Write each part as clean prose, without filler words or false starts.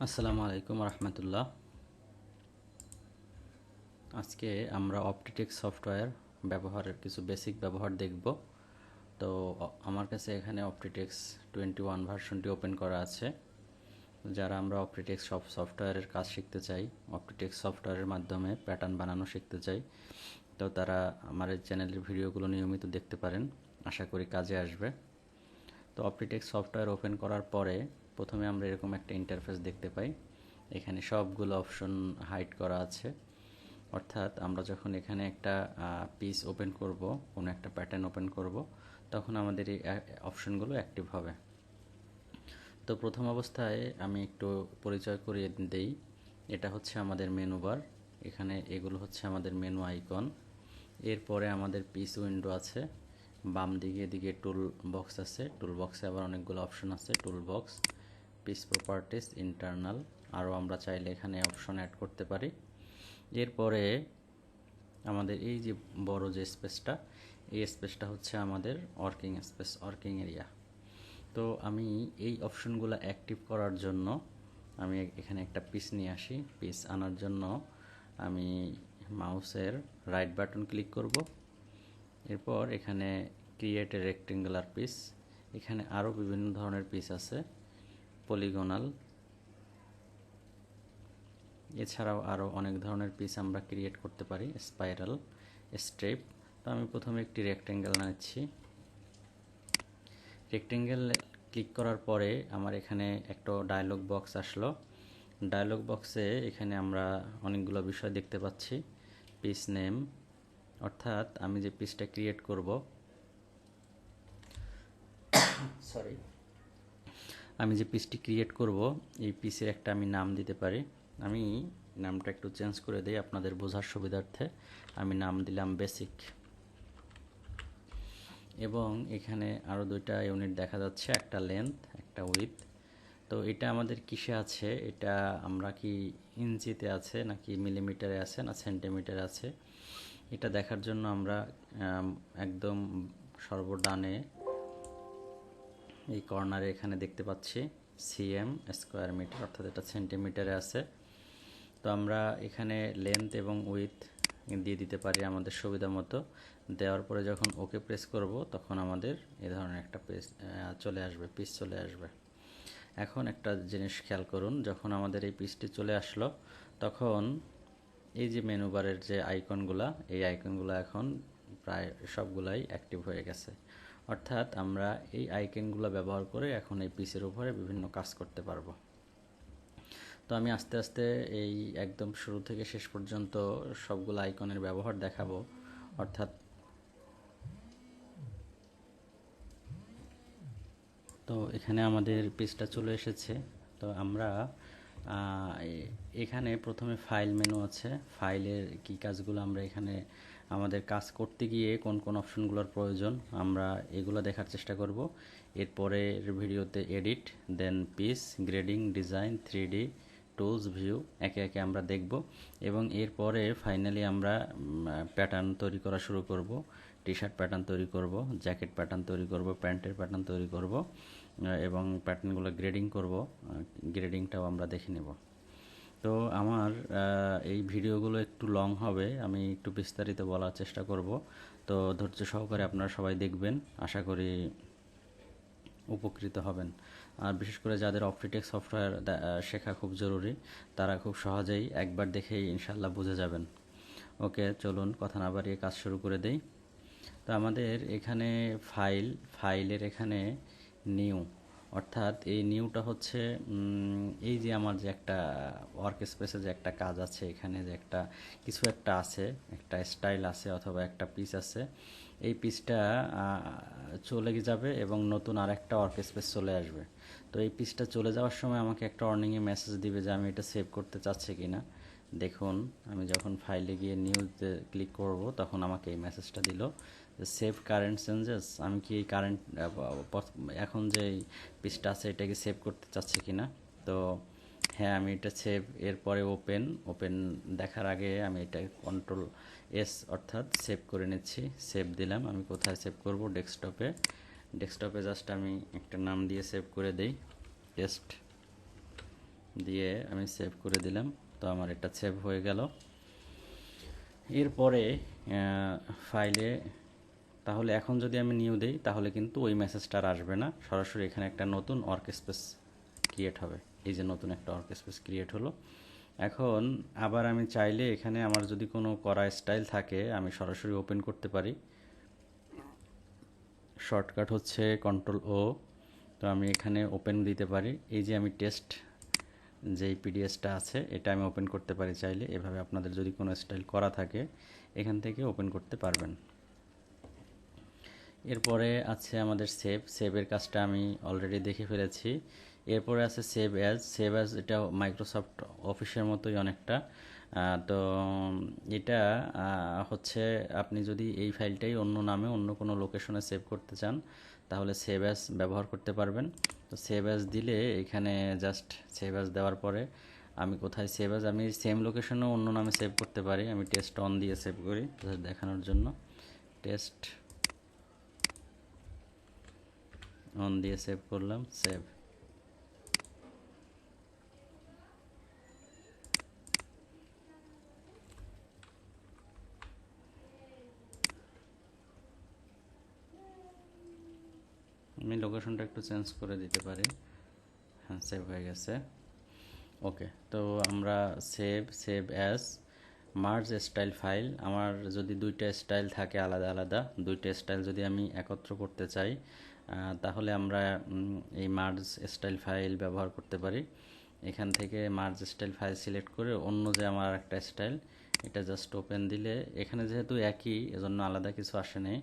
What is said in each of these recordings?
আসসালামু আলাইকুম রহমতুল্লাহ। আজকে আমরা অপটিটেক্স সফটওয়্যার ব্যবহারের কিছু বেসিক ব্যবহার দেখব। তো আমার কাছে এখানে অপটিটেক্স 21 ভার্সনটি ওপেন করা আছে। যারা আমরা অপটিটেক্স সফটওয়্যারের কাজ শিখতে চাই, অপটিটেক্স সফটওয়্যারের মাধ্যমে প্যাটার্ন বানানো শিখতে চাই, তো তারা আমার এই চ্যানেলের ভিডিওগুলো নিয়মিত দেখতে পারেন, আশা করি কাজে আসবে। তো অপটিটেক্স সফটওয়্যার ওপেন করার পরে প্রথমে আমরা এরকম একটা ইন্টারফেস দেখতে পাই। এখানে সবগুলো অপশন হাইড করা আছে, অর্থাৎ আমরা যখন এখানে একটা পিস ওপেন করব, কোনো একটা প্যাটার্ন ওপেন করব, তখন আমাদের এই অপশনগুলো অ্যাক্টিভ হবে। তো প্রথম অবস্থায় আমি একটু পরিচয় করিয়ে দেই। এটা হচ্ছে আমাদের মেনু বার, এখানে এগুলো হচ্ছে আমাদের মেনু আইকন। এরপরে আমাদের পিস উইন্ডো আছে, বাম দিকে এদিকে টুল বক্স আছে, টুল বক্সে আবার অনেকগুলো অপশন আছে, tool box, piece properties, internal, আরও আমরা চাইলে এখানে অপশন অ্যাড করতে পারি। এরপরে আমাদের এই যে বড় যে স্পেসটা, এই স্পেসটা হচ্ছে আমাদের ওয়ার্কিং স্পেস, ওয়ার্কিং এরিয়া। তো আমি এই অপশনগুলো অ্যাক্টিভ করার জন্য আমি এখানে একটা পিস নিয়ে আসি। পিস আনার জন্য আমি মাউসের রাইট বাটন ক্লিক করব। এরপর এখানে ক্রিয়েট এ রেক্টেঙ্গুলার পিস, এখানে আরও বিভিন্ন ধরনের পিস আছে, পলিগোনাল, এছাড়াও আরও অনেক ধরনের পিস আমরা ক্রিয়েট করতে পারি, স্পাইরাল, স্ট্রেপ। তো আমি প্রথমে একটি রেক্টেঙ্গেল নিচ্ছি। রেক্টেঙ্গেল ক্লিক করার পরে আমার এখানে একটা ডায়লগ বক্স আসলো। ডায়লগ বক্সে এখানে আমরা অনেকগুলো বিষয় দেখতে পাচ্ছি। পিস নেম, অর্থাৎ আমি যে পিসটা ক্রিয়েট করব, আমি যে পিসটি ক্রিয়েট করব, এই পিসের একটা আমি নাম দিতে পারি। আমি নামটা একটু চেঞ্জ করে দিই আপনাদের বোঝার সুবিধার্থে। আমি নাম দিলাম বেসিক। এবং এখানে আরও দুইটা ইউনিট দেখা যাচ্ছে, একটা লেন্থ, একটা উইথ। তো এটা আমাদের কিসে আছে, এটা আমরা কি ইঞ্চিতে আছে নাকি মিলিমিটারে আছে না সেন্টিমিটারে আছে, এটা দেখার জন্য আমরা একদম সর্বডানে এই কর্নারে এখানে দেখতে পাচ্ছি সিএম, স্কোয়ার মিটার, অর্থাৎ এটা সেন্টিমিটারে আছে। তো আমরা এখানে লেন্থ এবং উইথ দিয়ে দিতে পারি আমাদের সুবিধা মতো। দেওয়ার পরে যখন ওকে প্রেস করব, তখন আমাদের এ ধরনের একটা পিস চলে আসবে, পিস চলে আসবে। এখন একটা জিনিস খেয়াল করুন, যখন আমাদের এই পিসটি চলে আসলো, তখন এই যে মেনু বারের যে আইকনগুলা, এই আইকনগুলো এখন প্রায় সবগুলাই অ্যাক্টিভ হয়ে গেছে। অর্থাৎ আমরা এই আইকনগুলো ব্যবহার করে এখন এই পিসের উপরে বিভিন্ন কাজ করতে পারবো। তো আমি আস্তে আস্তে এই একদম শুরু থেকে শেষ পর্যন্ত সবগুলো আইকনের ব্যবহার দেখাবো। অর্থাৎ তো এখানে আমাদের পেজটা চলে এসেছে। তো আমরা এখানে প্রথমে ফাইল মেনু আছে, ফাইলের কি কাজগুলো আমরা এখানে আমাদের কাজ করতে গিয়ে কোন কোন অপশনগুলোর প্রয়োজন আমরা এগুলো দেখার চেষ্টা করব। এরপরের ভিডিওতে এডিট, দেন পিস, grading, design, 3D, tools, view একে একে আমরা দেখব। এবং এরপরে ফাইনালি আমরা প্যাটার্ন তৈরি করা শুরু করব। টি শার্ট প্যাটার্ন তৈরি করব, জ্যাকেট প্যাটার্ন তৈরি করব, প্যান্টের প্যাটার্ন তৈরি করব এবং প্যাটার্নগুলো গ্রেডিং করব। গ্রেডিংটাও আমরা দেখে নেব। তো আমার এই ভিডিওগুলো একটু লং হবে, আমি একটু বিস্তারিত বলার চেষ্টা করব। তো ধৈর্য সহকারে আপনারা সবাই দেখবেন, আশা করি উপকৃত হবেন। আর বিশেষ করে যাদের অপটিটেক্স সফটওয়্যার শেখা খুব জরুরি, তারা খুব সহজেই একবার দেখেই ইনশাল্লাহ বুঝে যাবেন। ওকে, চলুন কথা না বাড়িয়ে কাজ শুরু করে দেই। তো আমাদের এখানে ফাইলের এখানে নিউ, অর্থাৎ এই নিউটা হচ্ছে এই যে আমার যে একটা ওয়ার্ক স্পেসে যে একটা কাজ আছে, এখানে যে একটা কিছু একটা আছে, একটা স্টাইল আছে অথবা একটা পিস আছে, এই পিসটা চলে যাবে এবং নতুন আর একটা ওয়ার্ক স্পেস চলে আসবে। তো এই পিসটা চলে যাওয়ার সময় আমাকে একটা ওয়ার্নিংয়ে মেসেজ দিবে যে আমি এটা সেভ করতে চাচ্ছি কি না। দেখুন, আমি যখন ফাইলে গিয়ে নিউতে ক্লিক করব, তখন আমাকে এই মেসেজটা দিল যে সেভ কারেন্ট চেঞ্জেস। আমি কি এই কারেন্ট এখন যে পিসটা আছে এটাকে সেভ করতে চাচ্ছি কি না। তো হ্যাঁ, আমি এটা সেভ, এরপরে ওপেন দেখার আগে আমি এটা কন্ট্রোল এস অর্থাৎ সেভ করে নিচ্ছি। সেভ দিলাম। আমি কোথায় সেভ করব, ডেস্কটপে জাস্ট আমি একটা নাম দিয়ে সেভ করে দেই, টেস্ট। দিয়ে আমি সেভ করে দিলাম। তো আমার এটা সেভ হয়ে গেল। এরপরে ফাইলে তাহলে এখন যদি আমি নিউ দিই তাহলে কিন্তু ওই মেসেজটা আর আসবে না, সরাসরি এখানে একটা নতুন ওয়ার্ক স্পেস ক্রিয়েট হবে। এই যে নতুন একটা ওয়ার্ক স্পেস ক্রিয়েট হলো। এখন আবার আমি চাইলে এখানে আমার যদি কোনো করা স্টাইল থাকে আমি সরাসরি ওপেন করতে পারি। শর্টকাট হচ্ছে Ctrl+O। তো আমি এখানে ওপেন দিতে পারি। এই যে আমি টেস্ট যেই পিডিএফটা আছে এটা আমি ওপেন করতে পারি চাইলে। এভাবে আপনাদের যদি কোনো স্টাইল করা থাকে এখান থেকে ওপেন করতে পারবেন। এরপরে আছে আমাদের সেভের কাজটা আমি অলরেডি দেখে ফেলেছি। এরপরে আছে সেভ অ্যাজ এটা মাইক্রোসফট অফিসের মতোই অনেকটা। তো এটা হচ্ছে আপনি যদি এই ফাইলটাই অন্য নামে অন্য কোনো লোকেশনে সেভ করতে চান তাহলে সেভ অ্যাজ ব্যবহার করতে পারবেন। তো সেভ অ্যাজ দিলে এখানে জাস্ট সেভ অ্যাজ দেওয়ার পরে আমি কোথায় সেভ অ্যাজ আমি সেম লোকেশনেও অন্য নামে সেভ করতে পারি। আমি টেস্ট অন দিয়ে সেভ করি দেখানোর জন্য। টেস্ট অন দিয়ে সেভ করলাম, সেভ। আমি লোকেশনটা একটু চেঞ্জ করে দিতে পারি। হ্যাঁ, সেভ হয়ে গেছে। ওকে, তো আমরা save as merge style file. আমার যদি দুইটা স্টাইল থাকে আলাদা আলাদা, দুইটা স্টাইল যদি আমি একত্র করতে চাই তাহলে আমরা এই মার্জ স্টাইল ফাইল ব্যবহার করতে পারি। এখান থেকে মার্জ স্টাইল ফাইল সিলেক্ট করে অন্য যে আমার একটা স্টাইল এটা জাস্ট ওপেন দিলে এখানে যেহেতু একই এজন্য আলাদা কিছু আসে নেই।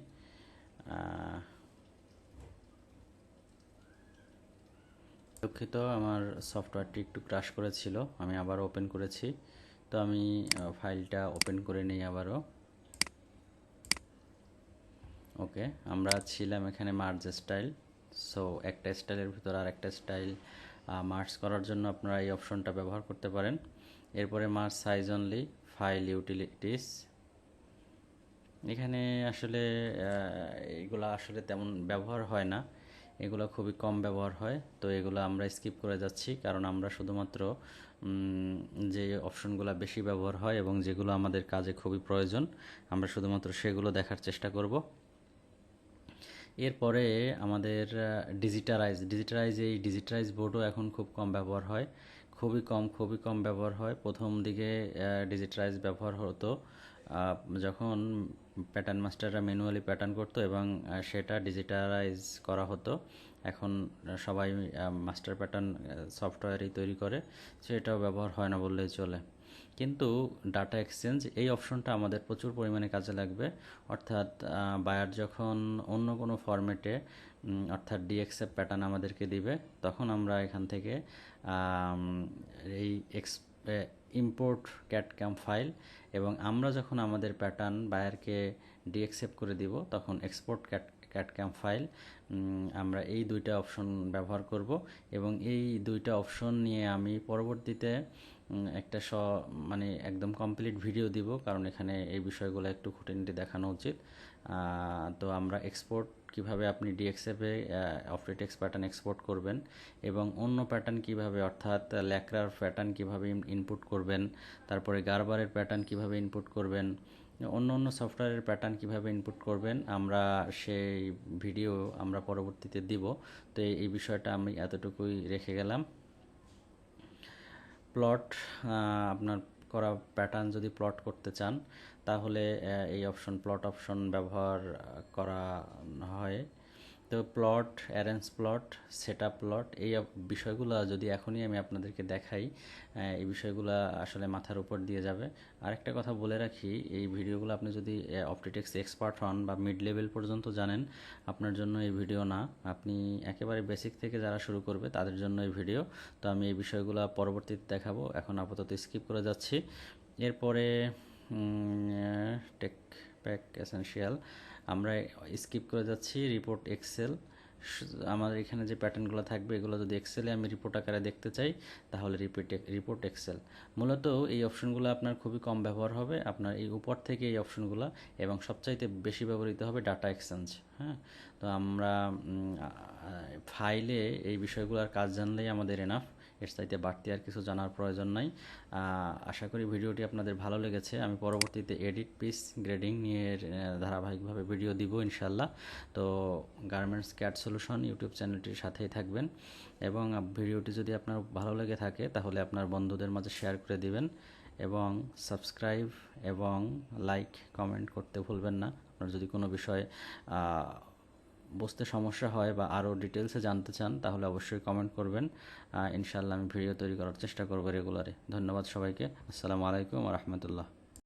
দুঃখিত, আমার সফটওয়্যারটি একটু ক্র্যাশ করেছিল, আমি আবার ওপেন করেছি। তো আমি ফাইলটা ওপেন করে নিই আবারও। ওকে, আমরা ছিলাম এখানে মার্জ স্টাইল। সো একটা স্টাইলের ভিতর আর একটা স্টাইল মার্জ করার জন্য আপনারা এই অপশনটা ব্যবহার করতে পারেন। এরপরে merge size only, file utilities. এখানে আসলে এগুলো আসলে তেমন ব্যবহার হয় না, এগুলো খুবই কম ব্যবহার হয়। তো এগুলো আমরা স্কিপ করে যাচ্ছি কারণ আমরা শুধুমাত্র যে অপশনগুলো বেশি ব্যবহার হয় এবং যেগুলো আমাদের কাজে খুবই প্রয়োজন আমরা শুধুমাত্র সেগুলো দেখার চেষ্টা করব। এরপরে আমাদের ডিজিটালাইজ বোর্ডও এখন খুব কম ব্যবহার হয়, খুবই কম ব্যবহার হয়। প্রথম দিকে ডিজিটালাইজ ব্যবহার হতো যখন প্যাটার্ন মাস্টাররা ম্যানুয়ালি প্যাটার্ন করতো এবং সেটা ডিজিটালাইজ করা হতো। এখন সবাই মাস্টার প্যাটার্ন সফটওয়্যারই তৈরি করে, সেটাও ব্যবহার হয় না বললেই চলে। কিন্তু ডাটা এক্সচেঞ্জ এই অপশনটা আমাদের প্রচুর পরিমাণে কাজে লাগবে। অর্থাৎ বায়ার যখন অন্য কোনো ফরম্যাটে অর্থাৎ ডিএক্সএফ প্যাটার্ন আমাদেরকে দিবে তখন আমরা এখান থেকে এই ইম্পোর্ট ক্যাড ফাইল এবং আমরা যখন আমাদের প্যাটার্ন বায়ারকে ডিএক্সএফ করে দিব তখন এক্সপোর্ট ক্যাড ফাইল আমরা এই দুইটা অপশন ব্যবহার করব। এবং এই দুইটা অপশন নিয়ে আমি পরবর্তীতে একটা মানে একদম কমপ্লিট ভিডিও দিব, কারণ এখানে এই বিষয়গুলো একটু খুঁটিনাটি দেখানো উচিত। তো আমরা এক্সপোর্ট কিভাবে আপনি ডিএক্সএফে অপটিটেক্স প্যাটার্ন এক্সপোর্ট করবেন এবং অন্য প্যাটার্ন কিভাবে অর্থাৎ ল্যাক্রার প্যাটার্ন কিভাবে ইনপুট করবেন, তারপরে গারবারের প্যাটার্ন কিভাবে ইনপুট করবেন, অন্য সফটওয়্যারের প্যাটার্ন কিভাবে ইনপুট করবেন আমরা সেই ভিডিও আমরা পরবর্তীতে দিব। তো এই বিষয়টা আমি এতটুকুই রেখে গেলাম। প্লট, আপনার করা প্যাটার্ন যদি প্লট করতে চান তাহলে এই অপশন প্লট অপশন ব্যবহার করা হয়। তো plot, arrange plot, setup plot এই বিষয়গুলো যদি এখনই আমি আপনাদেরকে দেখাই এই বিষয়গুলো আসলে মাথার উপর দিয়ে যাবে। আরেকটা কথা বলে রাখি, এই ভিডিওগুলো আপনি যদি অপটিটেক্স এক্সপার্ট হন বা মিড লেভেল পর্যন্ত জানেন আপনার জন্য এই ভিডিও না। আপনি একেবারে বেসিক থেকে যারা শুরু করবে তাদের জন্য এই ভিডিও। তো আমি এই বিষয়গুলো পরবর্তীতে দেখাবো, এখন আপাতত স্কিপ করে যাচ্ছি। এরপরে টেক প্যাক এসেনশিয়াল আমরা স্কিপ করে যাচ্ছি। রিপোর্ট এক্সেল, আমাদের এখানে যে প্যাটার্নগুলো থাকবে এগুলো যদি এক্সেলে আমি রিপোর্ট আকারে দেখতে চাই তাহলে রিপোর্ট এক্সেল। মূলত এই অপশনগুলো আপনার খুবই কম ব্যবহার হবে, আপনার এই উপর থেকে এই অপশনগুলো, এবং সবচাইতে বেশি ব্যবহৃত হবে ডাটা এক্সচেঞ্জ। হ্যাঁ, তো আমরা ফাইলে এই বিষয়গুলোর কাজ জানলেই আমাদের এনাফ। এর চাইতে বাড়তি আর কিছু জানার প্রয়োজন নাই। আশা করি ভিডিওটি আপনাদের ভালো লেগেছে। আমি পরবর্তীতে এডিট পিস গ্রেডিং নিয়ে ধারাবাহিকভাবে ভিডিও দিব ইনশাল্লাহ। তো গার্মেন্টস ক্যাড সলিউশন ইউটিউব চ্যানেলটির সাথেই থাকবেন, এবং ভিডিওটি যদি আপনার ভালো লেগে থাকে তাহলে আপনার বন্ধুদের মাঝে শেয়ার করে দিবেন, এবং সাবস্ক্রাইব এবং লাইক কমেন্ট করতে ভুলবেন না। আপনার যদি কোনো বিষয় বুঝতে সমস্যা হয় বা আরও ডিটেলসে জানতে চান তাহলে অবশ্যই কমেন্ট করবেন। ইনশাআল্লাহ আমি ভিডিও তৈরি করার চেষ্টা করব রেগুলারে। ধন্যবাদ সবাইকে। আসসালামু আলাইকুম ওয়া রাহমাতুল্লাহ।